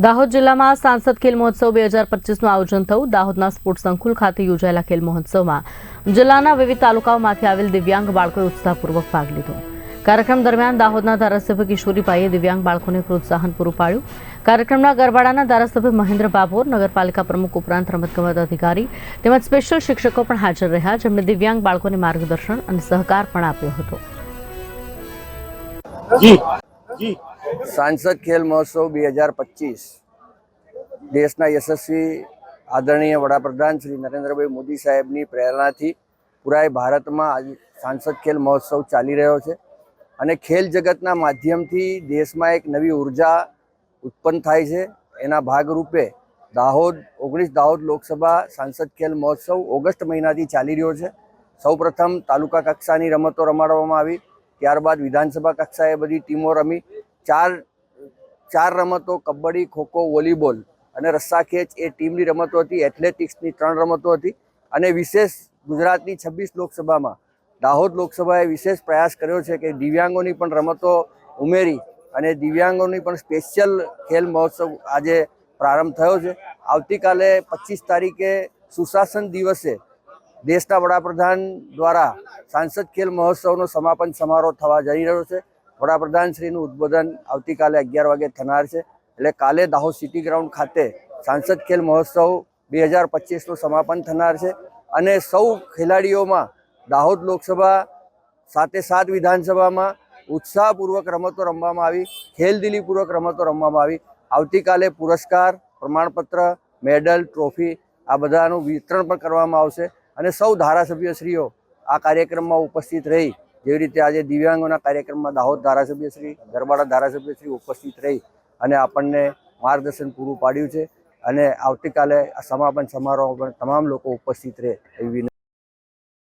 દાહોદ જિલ્લામાં સાંસદ ખેલ મહોત્સવ 2025નું આયોજન થયું। દાહોદના સ્પોર્ટ્સ સંકુલ ખાતે યોજાયેલા ખેલ મહોત્સવમાં જિલ્લાના વિવિધ તાલુકાઓમાંથી આવેલ દિવ્યાંગ બાળકોએ ઉત્સાહપૂર્વક ભાગ લીધો। કાર્યક્રમ દરમિયાન દાહોદના ધારાસભ્ય કિશોરીભાઈએ દિવ્યાંગ બાળકોને પ્રોત્સાહન પૂરું પાડ્યું। કાર્યક્રમના ગરબાડાના ધારાસભ્ય મહેન્દ્ર બાબોર, નગરપાલિકા પ્રમુખ ઉપરાંત રમતગમત અધિકારી તેમજ સ્પેશિયલ શિક્ષકો પણ હાજર રહ્યા, જેમણે દિવ્યાંગ બાળકોને માર્ગદર્શન અને સહકાર પણ આપ્યો હતો। सांसद खेल महोत्सव 2025 देशना यशस्वी आदरणीय वडाप्रधान श्री नरेन्द्रभाई मोदी साहेबनी प्रेरणाथी पूरा भारत में आज सांसद खेल महोत्सव चाली रह्यो छे अने खेल जगतना माध्यमथी देश में एक नवी ऊर्जा उत्पन्न थाय छे। एना भागरूपे दाहोद लोकसभा सांसद खेल महोत्सव ऑगस्ट महीनाथी चाली रह्यो छे। सौ प्रथम तालुका कक्षानी रमतो रमाडवामां आवी, त्यारबाद विधानसभा कक्षाए बधी टीमों रमी। चार रमतो कबड्डी, खो-खो, वॉलीबॉल अने रस्सा खेच ए टीमनी रमतो हती। एथलेटिक्सनी 3 रमतो हती अने विशेष गुजरातनी 26 लोकसभामां दाहोद लोकसभाए विशेष प्रयास कर्यो छे के दिव्यांगोनी पण रमतो उमेरी अने दिव्यांगोनी पण स्पेशियल खेल महोत्सव आजे प्रारंभ थयो छे। आवतीकाले 25 तारीखे सुशासन दिवसे देशना वडाप्रधान द्वारा सांसद खेल महोत्सवनो समापन समारोह थवा जई रह्यो छे। वडाप्रधानश्रीનું उद्बोधन આવતીકાલે 11 વાગે થનાર છે। એટલે કાલે દાહોદ સિટી ગ્રાઉન્ડ ખાતે सांसद खेल महोत्सव 2025નું સમાપન થનાર છે અને સૌ ખેલાડીઓમાં દાહોદ લોકસભા સાથે સાત વિધાનસભામાં ઉત્સાહપૂર્વક રમતો રમવામાં આવી, ખેલદિલીપૂર્વક રમતો રમવામાં આવી। આવતીકાલે પુરસ્કાર, પ્રમાણપત્ર, મેડલ, ટ્રોફી આ બધાનું વિતરણ પણ કરવામાં આવશે અને સૌ ધારાસભ્યશ્રીઓ આ કાર્યક્રમમાં ઉપસ્થિત રહી, જેવી રીતે આજે દિવ્યાંગોના કાર્યક્રમમાં દાહોદ ધારાસભ્યશ્રી, ગરબાડા ધારાસભ્યશ્રી ઉપસ્થિત રહી અને આપણને માર્ગદર્શન પૂરું પાડ્યું છે અને આવતીકાલે આ સમાપન સમારોહ પર તમામ લોકો ઉપસ્થિત રહે એવી